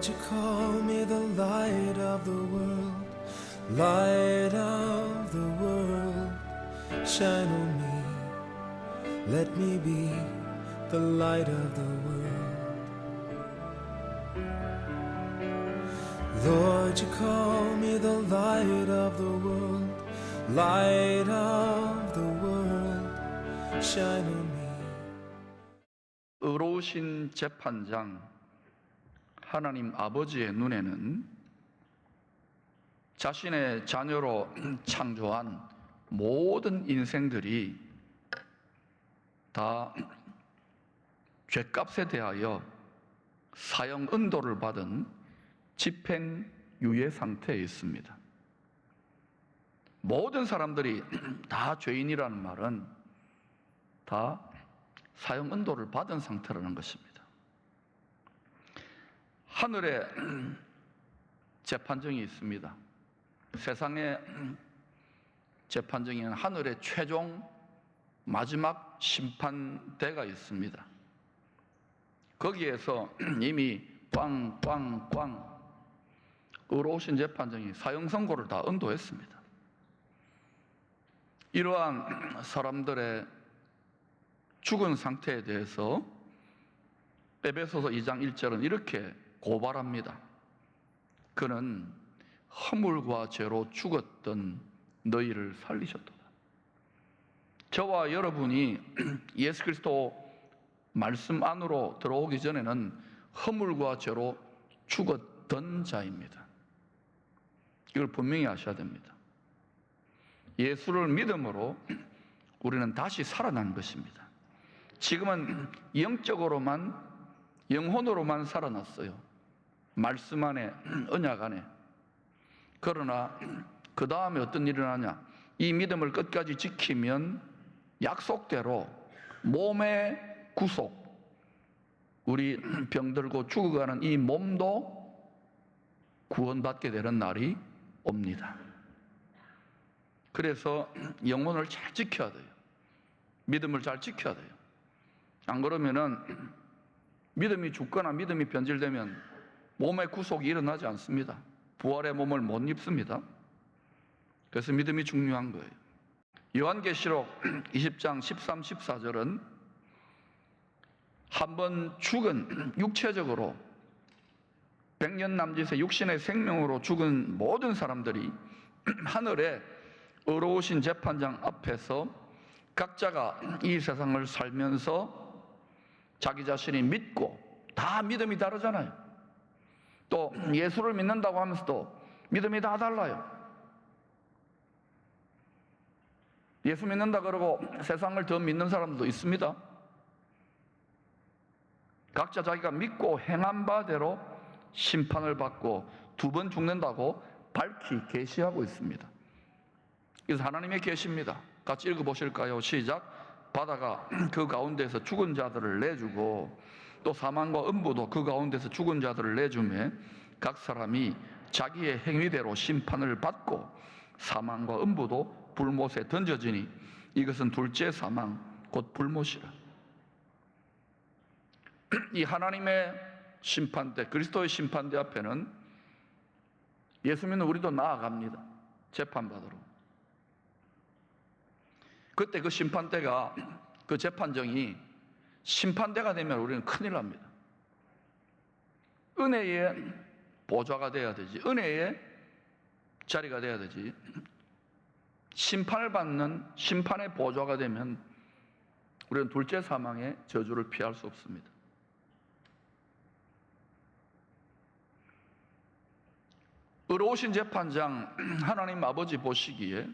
Lord, you call me the light of the world, light of the world, shine on me, let me be the light of the world. Lord, you call me the light of the world, light of the world, shine on me. 의로우신 재판장 하나님 아버지의 눈에는 자신의 자녀로 창조한 모든 인생들이 다 죄값에 대하여 사형 은도를 받은 집행유예 상태에 있습니다. 모든 사람들이 다 죄인이라는 말은 다 사형 은도를 받은 상태라는 것입니다. 하늘에 재판정이 있습니다. 세상의 재판정에는 하늘의 최종 마지막 심판대가 있습니다. 거기에서 이미 꽝꽝꽝 의로우신 재판정이 사형 선고를 다 은도했습니다. 이러한 사람들의 죽은 상태에 대해서 에베소서 2장 1절은 이렇게 고발합니다. 그는 허물과 죄로 죽었던 너희를 살리셨도다. 저와 여러분이 예수 그리스도 말씀 안으로 들어오기 전에는 허물과 죄로 죽었던 자입니다. 이걸 분명히 아셔야 됩니다. 예수를 믿음으로 우리는 다시 살아난 것입니다. 지금은 영적으로만, 영혼으로만 살아났어요. 말씀 안에, 언약 안에. 그러나 그 다음에 어떤 일이 일어나냐? 이 믿음을 끝까지 지키면 약속대로 몸의 구속, 우리 병들고 죽어가는 이 몸도 구원받게 되는 날이 옵니다. 그래서 영혼을 잘 지켜야 돼요. 믿음을 잘 지켜야 돼요. 안 그러면은 믿음이 죽거나 믿음이 변질되면 몸의 구속이 일어나지 않습니다. 부활의 몸을 못 입습니다. 그래서 믿음이 중요한 거예요. 요한계시록 20장 13, 14절은 한번 죽은 육체적으로 100년 남짓의 육신의 생명으로 죽은 모든 사람들이 하늘에 의로우신 재판장 앞에서 각자가 이 세상을 살면서 자기 자신이 믿고, 다 믿음이 다르잖아요. 또 예수를 믿는다고 하면서도 믿음이 다 달라요. 예수 믿는다 그러고 세상을 더 믿는 사람도 있습니다. 각자 자기가 믿고 행한 바대로 심판을 받고 2번 죽는다고 밝히 계시하고 있습니다. 그래서 하나님의 계시입니다. 같이 읽어보실까요? 시작. 바다가 그 가운데서 죽은 자들을 내주고 또 사망과 음부도 그 가운데서 죽은 자들을 내주매 각 사람이 자기의 행위대로 심판을 받고 사망과 음부도 불못에 던져지니 이것은 둘째 사망 곧 불못이라. 이 하나님의 심판대, 그리스도의 심판대 앞에는 예수 믿는 우리도 나아갑니다. 재판받으러. 그때 그 심판대가, 그 재판정이 심판대가 되면 우리는 큰일 납니다. 은혜의 보좌가 돼야 되지, 은혜의 자리가 돼야 되지. 심판을 받는 심판의 보좌가 되면 우리는 둘째 사망의 저주를 피할 수 없습니다. 의로우신 재판장 하나님 아버지 보시기에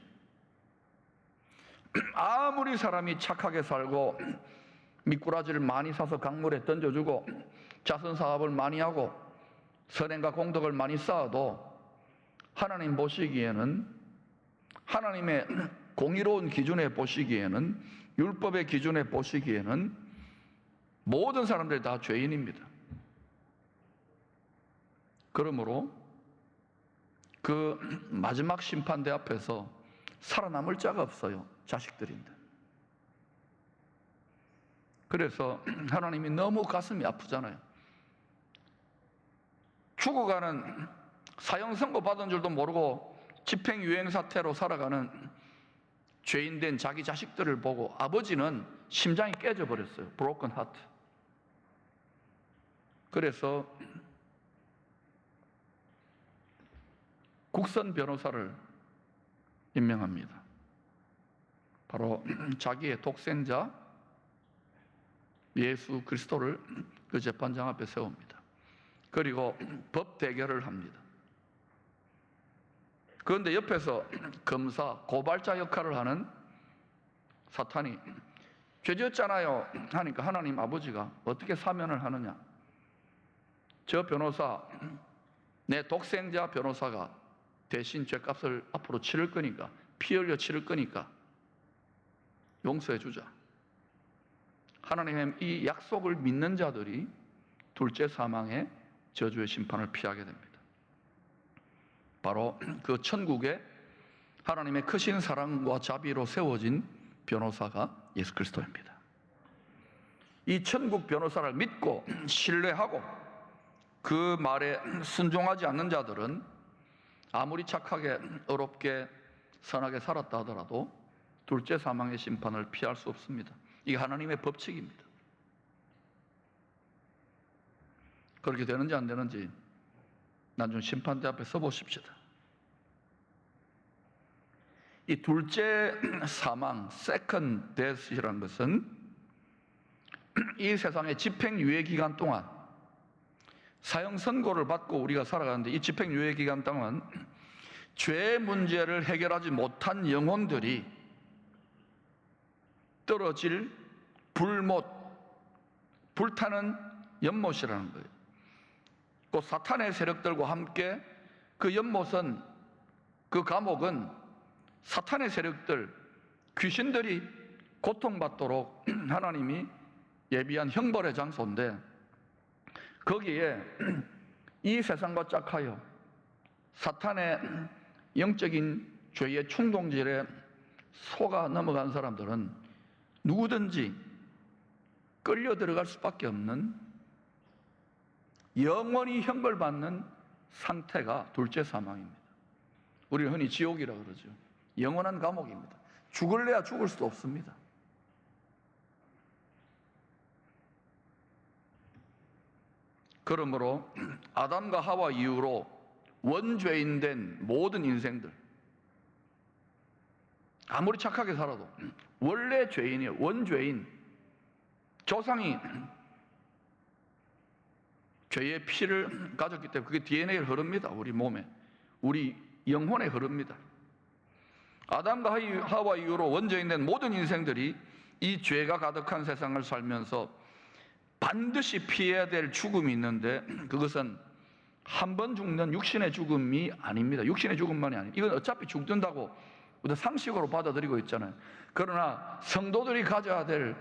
아무리 사람이 착하게 살고 미꾸라지를 많이 사서 강물에 던져주고 자선 사업을 많이 하고 선행과 공덕을 많이 쌓아도 하나님 보시기에는, 하나님의 공의로운 기준에 보시기에는, 율법의 기준에 보시기에는 모든 사람들이 다 죄인입니다. 그러므로 그 마지막 심판대 앞에서 살아남을 자가 없어요. 자식들인데. 그래서 하나님이 너무 가슴이 아프잖아요. 죽어가는, 사형 선고 받은 줄도 모르고 집행유예 사태로 살아가는 죄인된 자기 자식들을 보고 아버지는 심장이 깨져버렸어요. broken heart. 그래서 국선 변호사를 임명합니다. 바로 자기의 독생자 예수 그리스도를 그 재판장 앞에 세웁니다. 그리고 법 대결을 합니다. 그런데 옆에서 검사, 고발자 역할을 하는 사탄이 죄 지었잖아요 하니까 하나님 아버지가 어떻게 사면을 하느냐? 저 변호사, 내 독생자 변호사가 대신 죄값을 앞으로 치를 거니까, 피 흘려 치를 거니까 용서해 주자. 하나님의 이 약속을 믿는 자들이 둘째 사망의 저주의 심판을 피하게 됩니다. 바로 그 천국에 하나님의 크신 사랑과 자비로 세워진 변호사가 예수 그리스도입니다. 이 천국 변호사를 믿고 신뢰하고 그 말에 순종하지 않는 자들은 아무리 착하게 의롭게 선하게 살았다 하더라도 둘째 사망의 심판을 피할 수 없습니다. 이게 하나님의 법칙입니다. 그렇게 되는지 안 되는지 나중 심판대 앞에 서보십시다. 이 둘째 사망, second death이라는 것은 이 세상의 집행유예 기간 동안 사형 선고를 받고 우리가 살아가는데, 이 집행유예 기간 동안 죄 문제를 해결하지 못한 영혼들이 떨어질 불못, 불타는 연못이라는 거예요. 그 사탄의 세력들과 함께 그 연못은, 그 감옥은 사탄의 세력들, 귀신들이 고통받도록 하나님이 예비한 형벌의 장소인데, 거기에 이 세상과 짝하여 사탄의 영적인 죄의 충동질에 속아 넘어간 사람들은 누구든지 끌려 들어갈 수밖에 없는, 영원히 형벌받는 상태가 둘째 사망입니다. 우리는 흔히 지옥이라고 그러죠. 영원한 감옥입니다. 죽을래야 죽을 수도 없습니다. 그러므로 아담과 하와 이후로 원죄인 된 모든 인생들, 아무리 착하게 살아도 원래 죄인이에요. 원죄인. 조상이 죄의 피를 가졌기 때문에 그게 DNA에 흐릅니다. 우리 몸에, 우리 영혼에 흐릅니다. 아담과 하와 이후로 원죄인 된 모든 인생들이 이 죄가 가득한 세상을 살면서 반드시 피해야 될 죽음이 있는데, 그것은 한 번 죽는 육신의 죽음이 아닙니다. 육신의 죽음만이 아닙니다. 이건 어차피 죽는다고 우리가 상식으로 받아들이고 있잖아요. 그러나 성도들이 가져야 될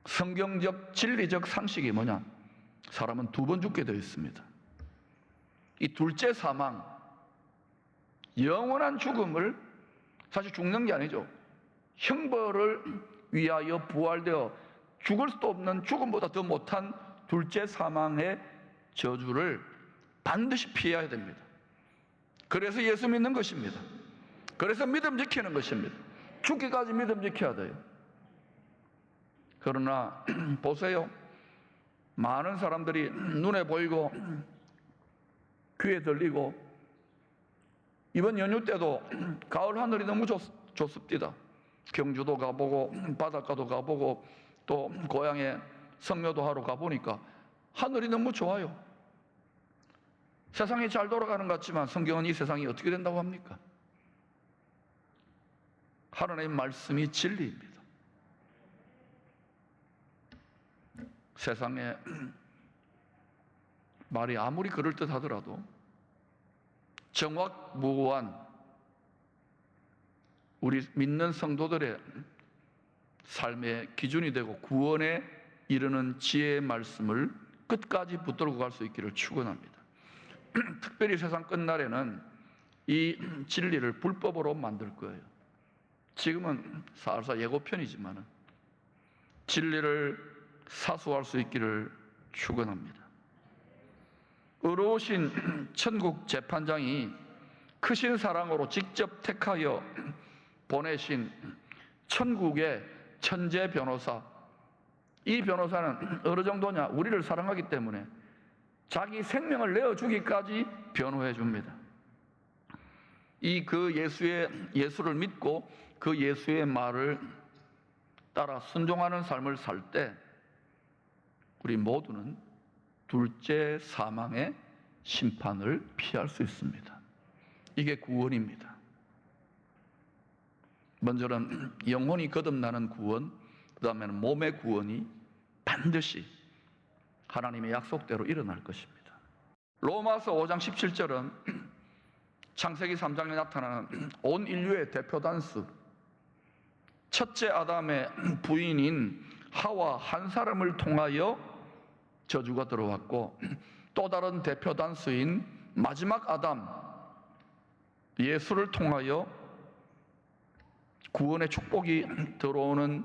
성경적 진리적 상식이 뭐냐? 사람은 두 번 죽게 되어 있습니다. 이 둘째 사망, 영원한 죽음을, 사실 죽는 게 아니죠. 형벌을 위하여 부활되어 죽을 수도 없는, 죽음보다 더 못한 둘째 사망의 저주를 반드시 피해야 됩니다. 그래서 예수 믿는 것입니다. 그래서 믿음 지키는 것입니다. 죽기까지 믿음 지켜야 돼요. 그러나 보세요. 많은 사람들이 눈에 보이고 귀에 들리고, 이번 연휴 때도 가을 하늘이 너무 좋습니다. 경주도 가보고 바닷가도 가보고 또 고향에 성묘도 하러 가보니까 하늘이 너무 좋아요. 세상이 잘 돌아가는 것 같지만 성경은 이 세상이 어떻게 된다고 합니까? 하나님의 말씀이 진리입니다. 세상에 말이 아무리 그럴듯하더라도 정확무고한 우리 믿는 성도들의 삶의 기준이 되고 구원에 이르는 지혜의 말씀을 끝까지 붙들고 갈 수 있기를 축원합니다. 특별히 세상 끝날에는 이 진리를 불법으로 만들 거예요. 지금은 살살 예고편이지만 진리를 사수할 수 있기를 축원합니다. 의로우신 천국 재판장이 크신 사랑으로 직접 택하여 보내신 천국의 천재 변호사, 이 변호사는 어느 정도냐? 우리를 사랑하기 때문에 자기 생명을 내어주기까지 변호해 줍니다. 예수를 믿고 그 예수의 말을 따라 순종하는 삶을 살 때 우리 모두는 둘째 사망의 심판을 피할 수 있습니다. 이게 구원입니다. 먼저는 영혼이 거듭나는 구원, 그 다음에는 몸의 구원이 반드시 하나님의 약속대로 일어날 것입니다. 로마서 5장 17절은 창세기 3장에 나타나는 온 인류의 대표 단수, 첫째 아담의 부인인 하와 한 사람을 통하여 저주가 들어왔고, 또 다른 대표 단수인 마지막 아담 예수를 통하여 구원의 축복이 들어오는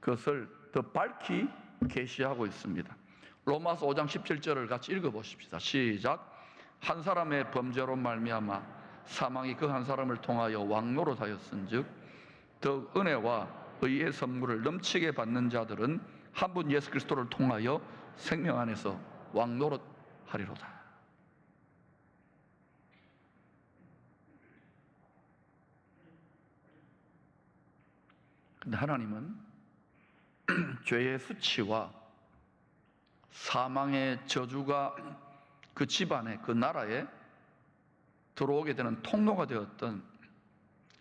것을 더 밝히 계시하고 있습니다. 로마서 5장 17절을 같이 읽어보십시다. 시작. 한 사람의 범죄로 말미암아 사망이 그 한 사람을 통하여 왕노릇하였은즉 더욱 은혜와 의의 선물을 넘치게 받는 자들은 한 분 예수 그리스도를 통하여 생명 안에서 왕노릇하리로다. 근데 하나님은 죄의 수치와 사망의 저주가 그 집안에, 그 나라에 들어오게 되는 통로가 되었던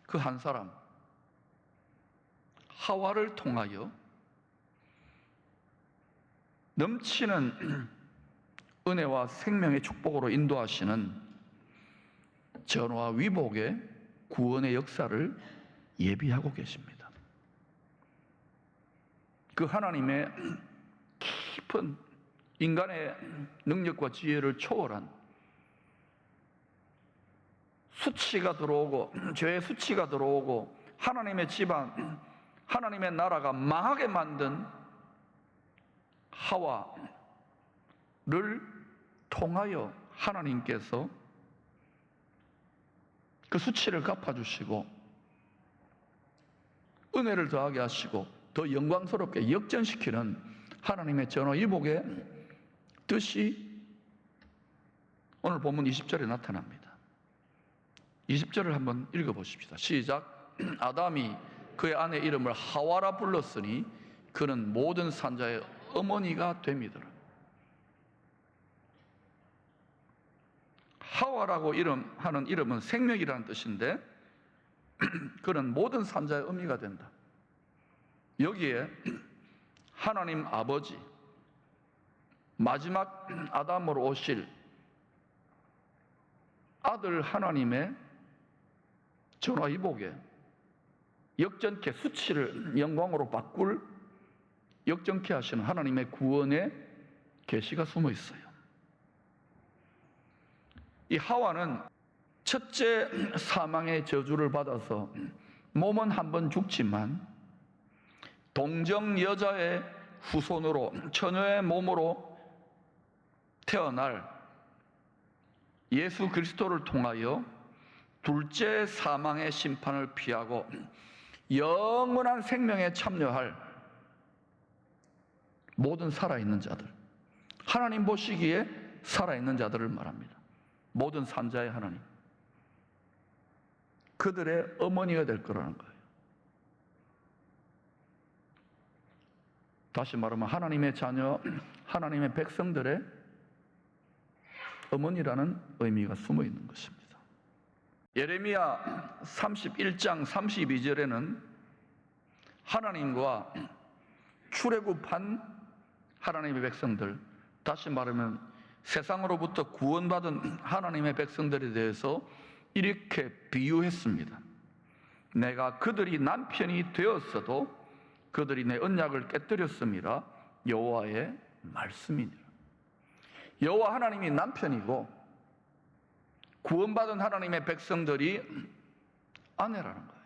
그 한 사람 하와를 통하여 넘치는 은혜와 생명의 축복으로 인도하시는 전화 위복의 구원의 역사를 예비하고 계십니다. 그 하나님의 깊은 인간의 능력과 지혜를 초월한 수치가 들어오고, 죄의 수치가 들어오고, 하나님의 집안, 하나님의 나라가 망하게 만든 하와를 통하여 하나님께서 그 수치를 갚아주시고 은혜를 더하게 하시고 더 영광스럽게 역전시키는 하나님의 전화위복의 뜻이 오늘 본문 20절에 나타납니다. 20절을 한번 읽어보십시다. 시작. 아담이 그의 아내 이름을 하와라 불렀으니 그는 모든 산자의 어머니가 됨이더라. 하와라고 하는 이름은 생명이라는 뜻인데 그는 모든 산자의 어미가 된다. 여기에 하나님 아버지, 마지막 아담으로 오실 아들 하나님의 전화위복에 역전케 수치를 영광으로 바꿀 역전케 하시는 하나님의 구원의 계시가 숨어 있어요. 이 하와는 첫째 사망의 저주를 받아서 몸은 한 번 죽지만 동정 여자의 후손으로 처녀의 몸으로 태어날 예수 그리스도를 통하여 둘째 사망의 심판을 피하고 영원한 생명에 참여할 모든 살아있는 자들, 하나님 보시기에 살아있는 자들을 말합니다. 모든 산자의 하나님, 그들의 어머니가 될 거라는 거예요. 다시 말하면 하나님의 자녀, 하나님의 백성들의 어머니라는 의미가 숨어 있는 것입니다. 예레미야 31장 32절에는 하나님과 출애굽한 하나님의 백성들, 다시 말하면 세상으로부터 구원받은 하나님의 백성들에 대해서 이렇게 비유했습니다. 내가 그들이 남편이 되었어도 그들이 내 언약을 깨뜨렸음이라 여호와의 말씀이니라. 여호와 하나님이 남편이고 구원받은 하나님의 백성들이 아내라는 거예요.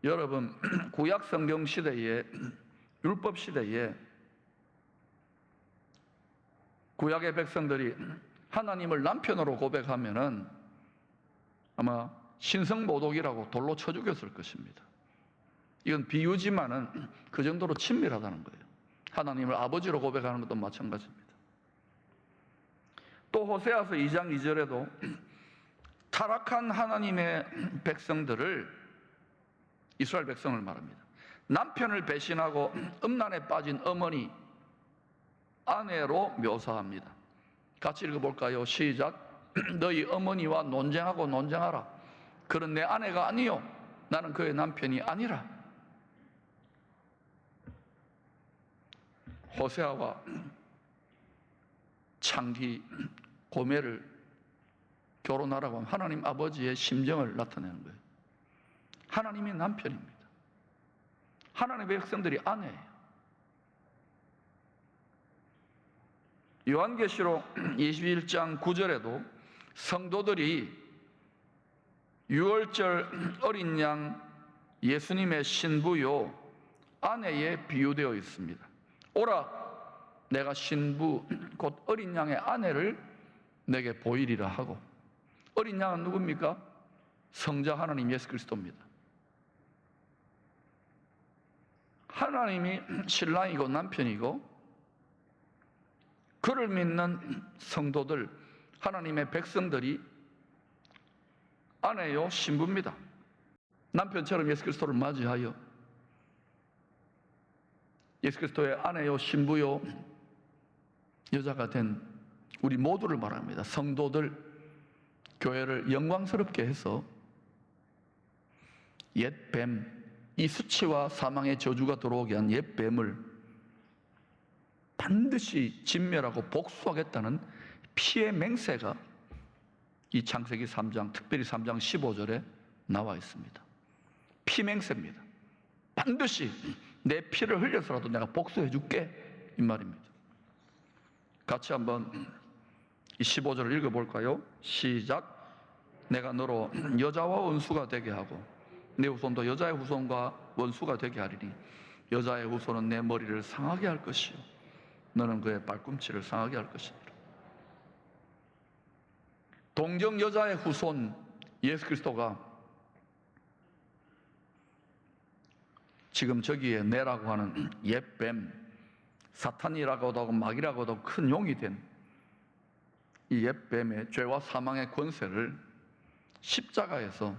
여러분, 구약 성경 시대에, 율법 시대에 구약의 백성들이 하나님을 남편으로 고백하면은 아마 신성모독이라고 돌로 쳐 죽였을 것입니다. 이건 비유지만은 그 정도로 친밀하다는 거예요. 하나님을 아버지로 고백하는 것도 마찬가지입니다. 또 호세아서 2장 2절에도 타락한 하나님의 백성들을, 이스라엘 백성을 말합니다. 남편을 배신하고 음란에 빠진 어머니, 아내로 묘사합니다. 같이 읽어볼까요? 시작. 너희 어머니와 논쟁하고 논쟁하라. 그런 내 아내가 아니요, 나는 그의 남편이 아니라. 호세아와 창기, 고멜을 결혼하라고 하면 하나님 아버지의 심정을 나타내는 거예요. 하나님이 남편입니다. 하나님의 백성들이 아내예요. 요한계시록 21장 9절에도 성도들이 유월절 어린 양 예수님의 신부요 아내에 비유되어 있습니다. 오라, 내가 신부 곧 어린 양의 아내를 내게 보이리라 하고, 어린 양은 누굽니까? 성자 하나님 예수 그리스도입니다. 하나님이 신랑이고 남편이고, 그를 믿는 성도들, 하나님의 백성들이 아내요 신부입니다. 남편처럼 예수 그리스도를 맞이하여 예수 그리스도의 아내요 신부요 여자가 된 우리 모두를 말합니다. 성도들, 교회를 영광스럽게 해서 옛 뱀, 이 수치와 사망의 저주가 들어오게 한 옛 뱀을 반드시 진멸하고 복수하겠다는 피의 맹세가 이 창세기 3장, 특별히 3장 15절에 나와 있습니다. 피 맹세입니다. 반드시 내 피를 흘려서라도 내가 복수해 줄게, 이 말입니다. 같이 한번 이 15절을 읽어볼까요? 시작. 내가 너로 여자와 원수가 되게 하고 내 후손도 여자의 후손과 원수가 되게 하리니 여자의 후손은 내 머리를 상하게 할 것이요 너는 그의 발꿈치를 상하게 할 것이니라. 동정 여자의 후손 예수 그리스도가 지금 저기에 내라고 하는 옛 뱀, 사탄이라고도 하고 마귀라고도 큰 용이 된 이 옛 뱀의 죄와 사망의 권세를 십자가에서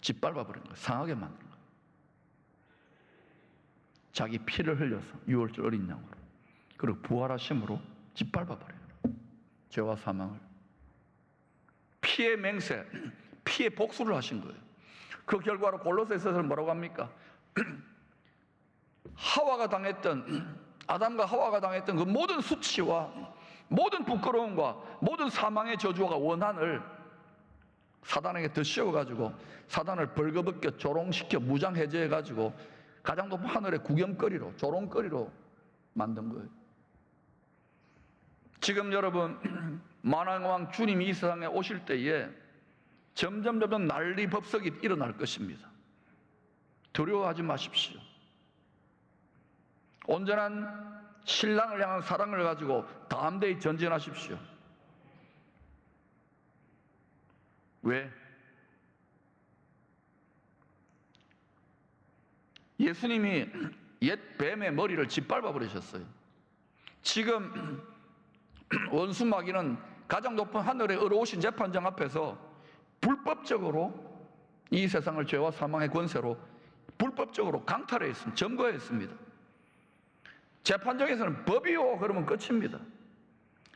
짓밟아 버린 거예요. 상하게 만든 거예요. 자기 피를 흘려서 유월절 어린 양으로, 그리고 부활하심으로 짓밟아 버려요. 죄와 사망을. 피의 맹세, 피의 복수를 하신 거예요. 그 결과로 골로새서에서는 뭐라고 합니까? 아담과 하와가 당했던 그 모든 수치와 모든 부끄러움과 모든 사망의 저주와 원한을 사단에게 더 씌워가지고 사단을 벌거벗겨 조롱시켜 무장해제해가지고 가장 높은 하늘의 구경거리로, 조롱거리로 만든 거예요. 지금 여러분, 만왕왕 주님이 이 세상에 오실 때에 점점 난리 법석이 일어날 것입니다. 두려워하지 마십시오. 온전한 신랑을 향한 사랑을 가지고 담대히 전진하십시오. 왜? 예수님이 옛 뱀의 머리를 짓밟아 버리셨어요. 지금 원수 마귀는 가장 높은 하늘에 의로우신 재판장 앞에서 불법적으로 이 세상을 죄와 사망의 권세로 불법적으로 강탈했습니다. 점거했습니다. 재판장에서는 법이요 그러면 끝입니다.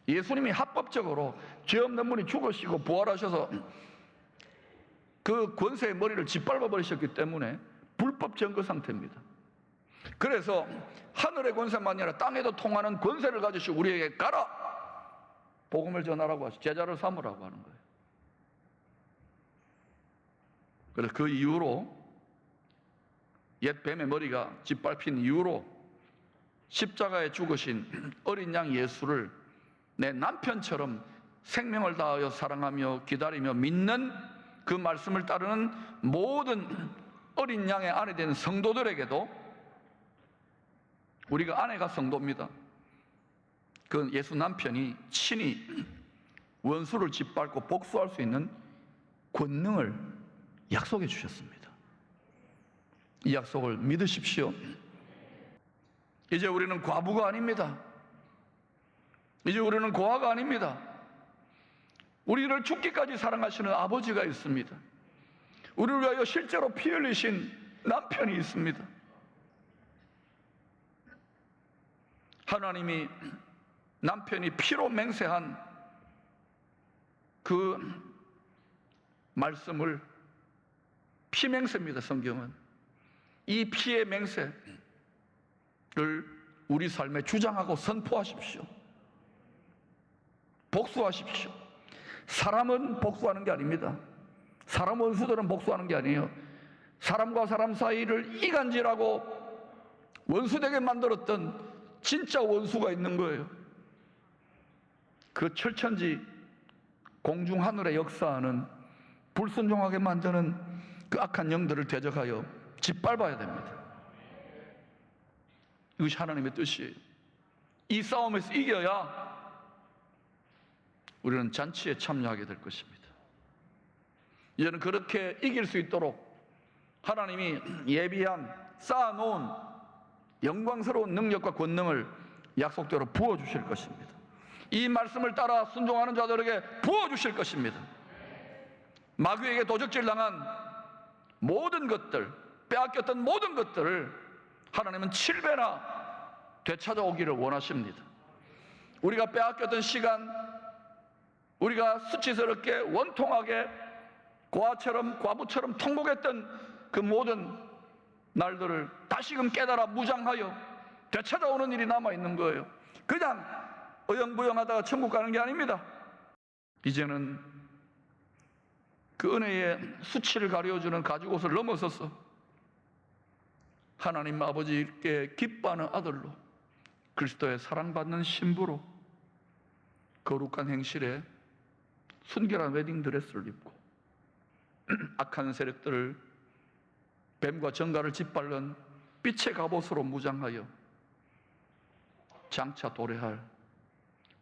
예수님이 합법적으로 죄 없는 분이 죽으시고 부활하셔서 그 권세의 머리를 짓밟아 버리셨기 때문에 불법 점거 상태입니다. 그래서 하늘의 권세만이 아니라 땅에도 통하는 권세를 가지시고 우리에게 가라! 복음을 전하라고 하시고 제자를 삼으라고 하는 거예요. 그래서 그 이후로 옛 뱀의 머리가 짓밟힌 이후로 십자가에 죽으신 어린 양 예수를 내 남편처럼 생명을 다하여 사랑하며 기다리며 믿는 그 말씀을 따르는 모든 어린 양의 아내 된 성도들에게도, 우리가 아내가 성도입니다. 그 예수 남편이 친히 원수를 짓밟고 복수할 수 있는 권능을 약속해 주셨습니다. 이 약속을 믿으십시오. 이제 우리는 과부가 아닙니다. 이제 우리는 고아가 아닙니다. 우리를 죽기까지 사랑하시는 아버지가 있습니다. 우리를 위하여 실제로 피 흘리신 남편이 있습니다. 하나님이 남편이 피로 맹세한 그 말씀을, 피맹세입니다. 성경은 이 피의 맹세를 우리 삶에 주장하고 선포하십시오. 복수하십시오. 사람은 복수하는 게 아닙니다. 사람 원수들은 복수하는 게 아니에요. 사람과 사람 사이를 이간질하고 원수되게 만들었던 진짜 원수가 있는 거예요. 그 철천지 공중 하늘에 역사하는 불순종하게 만드는 그 악한 영들을 대적하여 짓밟아야 됩니다. 이것이 하나님의 뜻이에요. 이 싸움에서 이겨야 우리는 잔치에 참여하게 될 것입니다. 이제는 그렇게 이길 수 있도록 하나님이 예비한 쌓아놓은 영광스러운 능력과 권능을 약속대로 부어주실 것입니다. 이 말씀을 따라 순종하는 자들에게 부어주실 것입니다. 마귀에게 도적질당한 모든 것들, 빼앗겼던 모든 것들을 하나님은 7배나 되찾아오기를 원하십니다. 우리가 빼앗겼던 시간, 우리가 수치스럽게 원통하게 고아처럼 과부처럼 통곡했던 그 모든 날들을 다시금 깨달아 무장하여 되찾아오는 일이 남아있는 거예요. 그냥 어영부영하다가 천국 가는 게 아닙니다. 이제는 그 은혜의 수치를 가려주는 가죽옷을 넘어서서 하나님 아버지께 기뻐하는 아들로, 그리스도의 사랑받는 신부로 거룩한 행실에 순결한 웨딩드레스를 입고 악한 세력들을, 뱀과 정갈을 짓밟는 빛의 갑옷으로 무장하여 장차 도래할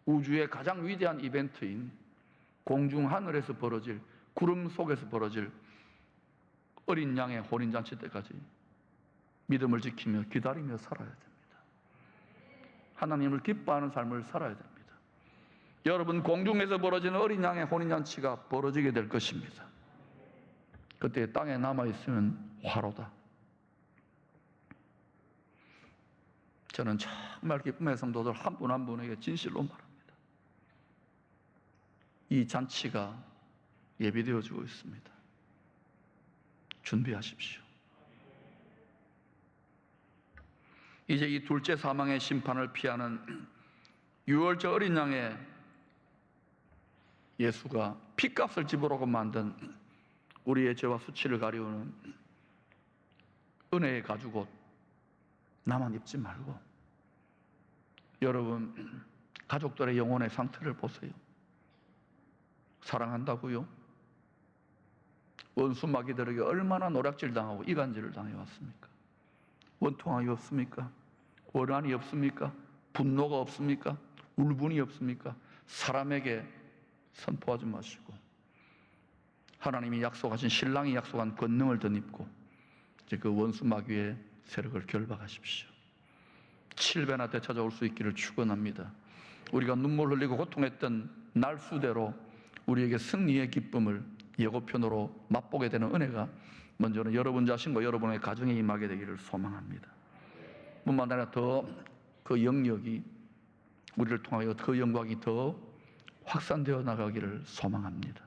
우주의 가장 위대한 이벤트인 공중 하늘에서 벌어질, 구름 속에서 벌어질 어린 양의 혼인잔치 때까지 믿음을 지키며 기다리며 살아야 됩니다. 하나님을 기뻐하는 삶을 살아야 됩니다. 여러분, 공중에서 벌어지는 어린 양의 혼인잔치가 벌어지게 될 것입니다. 그때 땅에 남아있으면 화로다. 저는 정말 기쁨의 성도들 한 분 한 분에게 진실로 말합니다. 이 잔치가 예비되어지고 있습니다. 준비하십시오. 이제 이 둘째 사망의 심판을 피하는 유월절 어린 양의 예수가 피값을 지불하고 만든 우리의 죄와 수치를 가리우는 은혜의 가죽옷 나만 입지 말고 여러분 가족들의 영혼의 상태를 보세요. 사랑한다고요? 원수 마귀들에게 얼마나 노략질 당하고 이간질을 당해왔습니까? 원통함이 없습니까? 원한이 없습니까? 분노가 없습니까? 울분이 없습니까? 사람에게 선포하지 마시고 하나님이 약속하신, 신랑이 약속한 권능을 덧입고 이제 그 원수 마귀의 세력을 결박하십시오. 7배나 되찾아올 수 있기를 축원합니다. 우리가 눈물 흘리고 고통했던 날수대로 우리에게 승리의 기쁨을 예고편으로 맛보게 되는 은혜가 먼저는 여러분 자신과 여러분의 가정에 임하게 되기를 소망합니다. 뿐만 아니라 더 그 영역이 우리를 통하여 그 영광이 더 확산되어 나가기를 소망합니다.